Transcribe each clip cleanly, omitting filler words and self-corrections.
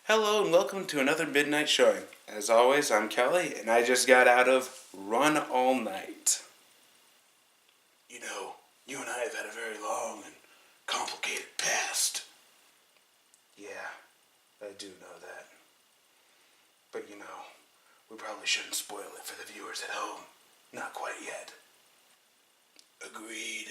Hello and welcome to another midnight showing. As always, I'm Kelly and I just got out of Run All Night. You know, you and I have had a very long and complicated past. Yeah, I do know that. But you know, we probably shouldn't spoil it for the viewers at home. Not quite yet. Agreed.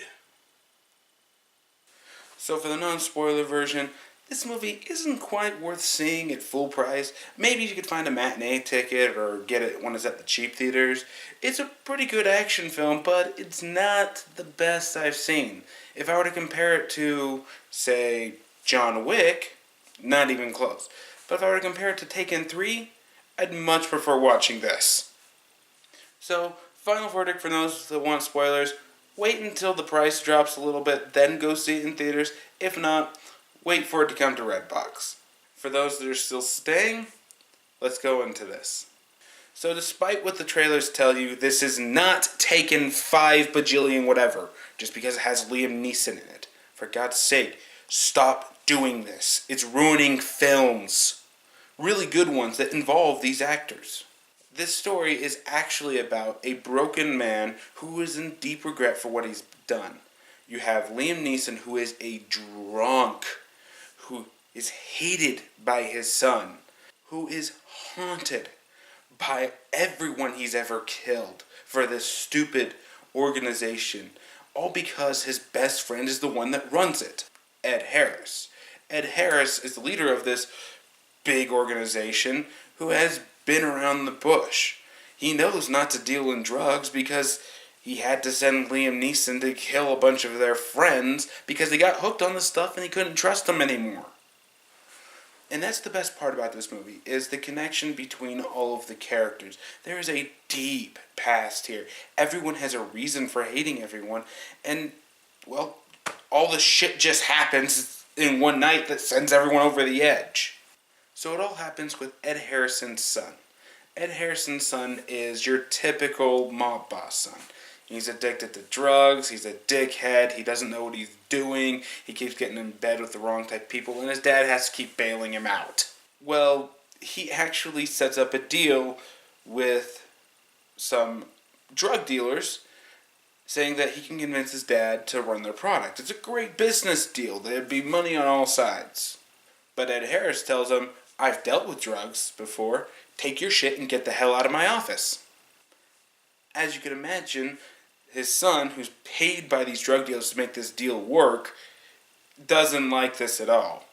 So for the non-spoiler version, this movie isn't quite worth seeing at full price. Maybe you could find a matinee ticket or get it when it's at the cheap theaters. It's a pretty good action film, but it's not the best I've seen. If I were to compare it to, say, John Wick, not even close. But if I were to compare it to Taken 3, I'd much prefer watching this. So, final verdict for those that want spoilers, wait until the price drops a little bit, then go see it in theaters. If not, wait for it to come to Redbox. For those that are still staying, let's go into this. So despite what the trailers tell you, this is not Taken 5 bajillion whatever, just because it has Liam Neeson in it. For God's sake, stop doing this. It's ruining films. Really good ones that involve these actors. This story is actually about a broken man who is in deep regret for what he's done. You have Liam Neeson, who is a drunk, who is hated by his son, who is haunted by everyone he's ever killed for this stupid organization, all because his best friend is the one that runs it, Ed Harris. Ed Harris is the leader of this big organization who has been around the bush. He knows not to deal in drugs because he had to send Liam Neeson to kill a bunch of their friends because they got hooked on the stuff and he couldn't trust them anymore. And that's the best part about this movie, is the connection between all of the characters. There is a deep past here. Everyone has a reason for hating everyone, and, well, all the shit just happens in one night that sends everyone over the edge. So it all happens with Ed Harrison's son. Ed Harrison's son is your typical mob boss son. He's addicted to drugs, he's a dickhead, he doesn't know what he's doing, he keeps getting in bed with the wrong type of people, and his dad has to keep bailing him out. Well, he actually sets up a deal with some drug dealers saying that he can convince his dad to run their product. It's a great business deal. There'd be money on all sides. But Ed Harris tells him, I've dealt with drugs before. Take your shit and get the hell out of my office. As you can imagine, his son, who's paid by these drug dealers to make this deal work, doesn't like this at all.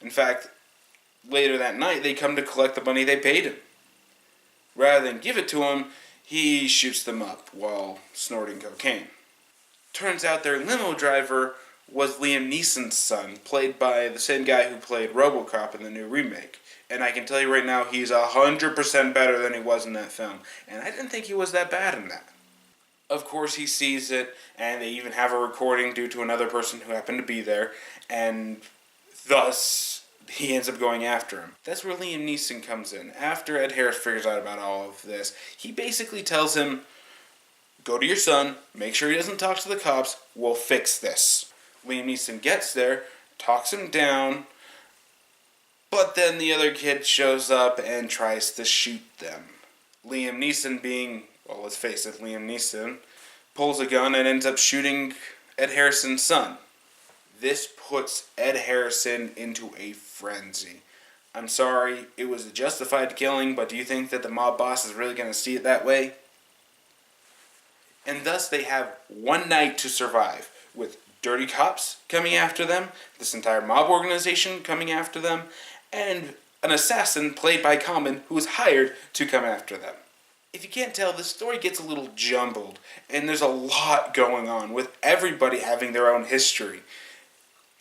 In fact, later that night, they come to collect the money they paid him. Rather than give it to him, he shoots them up while snorting cocaine. Turns out their limo driver was Liam Neeson's son, played by the same guy who played RoboCop in the new remake. And I can tell you right now, he's 100% better than he was in that film. And I didn't think he was that bad in that. Of course, he sees it, and they even have a recording due to another person who happened to be there, and thus he ends up going after him. That's where Liam Neeson comes in. After Ed Harris figures out about all of this, he basically tells him, go to your son, make sure he doesn't talk to the cops, we'll fix this. Liam Neeson gets there, talks him down, but then the other kid shows up and tries to shoot them. Liam Neeson being, well, let's face it, Liam Neeson, pulls a gun and ends up shooting Ed Harrison's son. This puts Ed Harrison into a frenzy. I'm sorry, it was a justified killing, but do you think that the mob boss is really going to see it that way? And thus they have one night to survive, with dirty cops coming after them, this entire mob organization coming after them, and an assassin played by Common who was hired to come after them. If you can't tell, the story gets a little jumbled, and there's a lot going on, with everybody having their own history.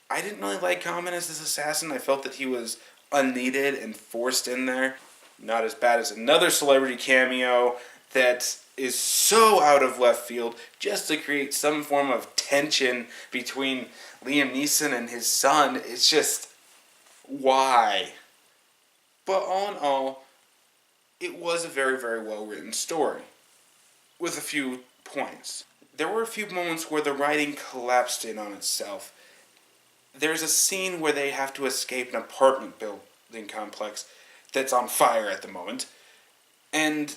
I didn't really like Common as this assassin. I felt that he was unneeded and forced in there. Not as bad as another celebrity cameo that is so out of left field just to create some form of tension between Liam Neeson and his son. It's just, why? But all in all, it was a very, very well written story with a few points. There were a few moments where the writing collapsed in on itself. There's a scene where they have to escape an apartment building complex that's on fire at the moment. And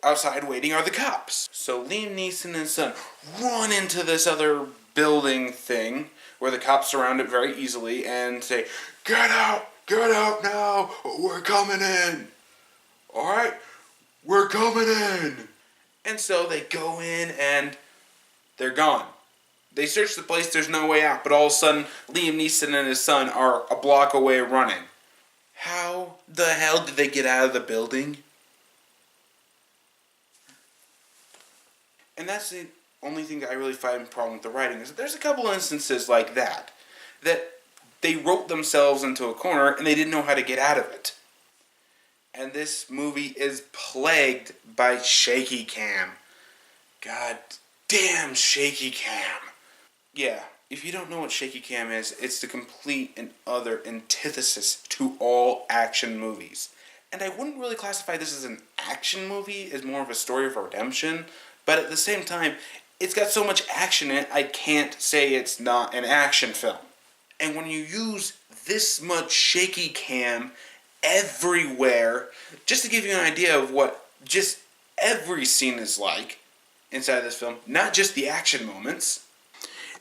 outside waiting are the cops. So Liam Neeson and his son run into this other building thing where the cops surround it very easily and say, get out now, we're coming in. Alright, we're coming in. And so they go in and they're gone. They search the place, there's no way out, but all of a sudden Liam Neeson and his son are a block away running. How the hell did they get out of the building? And that's the only thing that I really find a problem with the writing, is that there's a couple instances like that they wrote themselves into a corner and they didn't know how to get out of it. And this movie is plagued by shaky cam. God damn shaky cam. Yeah, if you don't know what shaky cam is, it's the complete and utter antithesis to all action movies. And I wouldn't really classify this as an action movie, as more of a story of redemption. But at the same time, it's got so much action in it, I can't say it's not an action film. And when you use this much shaky cam everywhere, just to give you an idea of what just every scene is like inside this film, not just the action moments.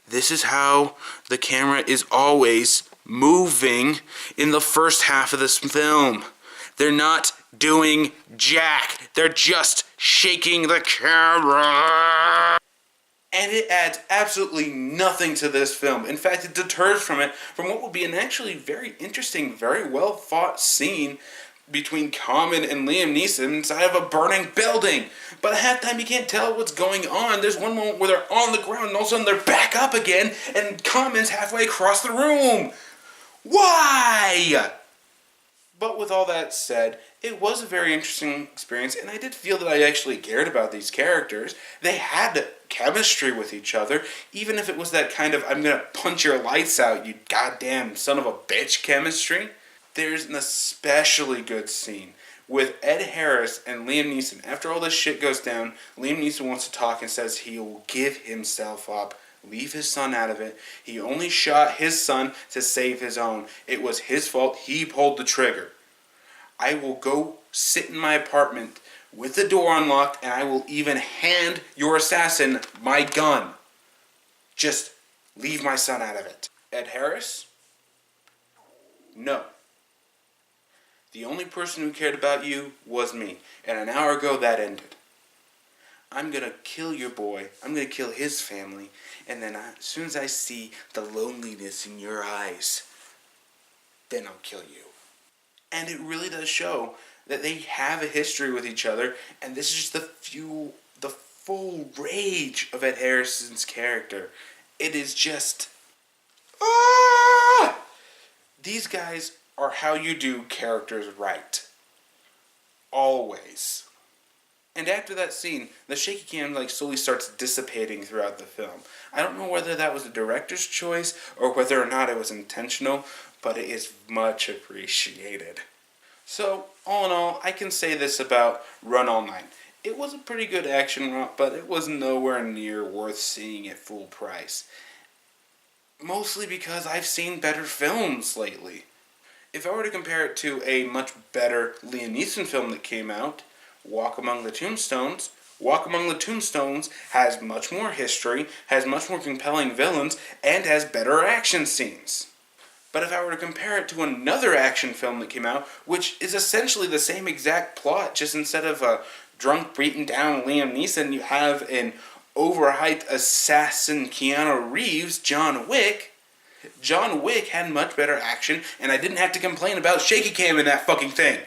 This is how the camera is always moving in the first half of this film. They're not doing jack. They're just shaking the camera. And it adds absolutely nothing to this film. In fact, it deters from it, from what would be an actually very interesting, very well fought scene between Common and Liam Neeson inside of a burning building. But at halftime you can't tell what's going on. There's one moment where they're on the ground and all of a sudden they're back up again and Common's halfway across the room. Why? But with all that said, it was a very interesting experience, and I did feel that I actually cared about these characters. They had chemistry with each other, even if it was that kind of, I'm gonna punch your lights out, you goddamn son of a bitch chemistry. There's an especially good scene with Ed Harris and Liam Neeson. After all this shit goes down, Liam Neeson wants to talk and says he will give himself up. Leave his son out of it. He only shot his son to save his own. It was his fault. He pulled the trigger. I will go sit in my apartment with the door unlocked and I will even hand your assassin my gun. Just leave my son out of it. Ed Harris? No. The only person who cared about you was me. And an hour ago that ended. I'm going to kill your boy. I'm going to kill his family. And then as soon as I see the loneliness in your eyes, then I'll kill you. And it really does show that they have a history with each other. And this is just the full rage of Ed Harrison's character. It is just... ah! These guys are how you do characters right. Always. And after that scene, the shaky cam slowly starts dissipating throughout the film. I don't know whether that was a director's choice or whether or not it was intentional, but it is much appreciated. So, all in all, I can say this about Run All Night. It was a pretty good action romp, but it was nowhere near worth seeing at full price. Mostly because I've seen better films lately. If I were to compare it to a much better Liam Neeson film that came out, Walk Among the Tombstones has much more history, has much more compelling villains, and has better action scenes. But if I were to compare it to another action film that came out, which is essentially the same exact plot, just instead of a drunk, beaten down Liam Neeson, you have an overhyped assassin Keanu Reeves, John Wick. John Wick had much better action, and I didn't have to complain about shaky cam in that fucking thing.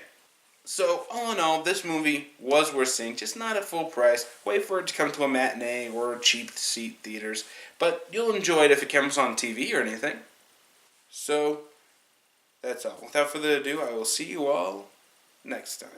So, all in all, this movie was worth seeing, just not at full price. Wait for it to come to a matinee or cheap seat theaters. But you'll enjoy it if it comes on TV or anything. So, that's all. Without further ado, I will see you all next time.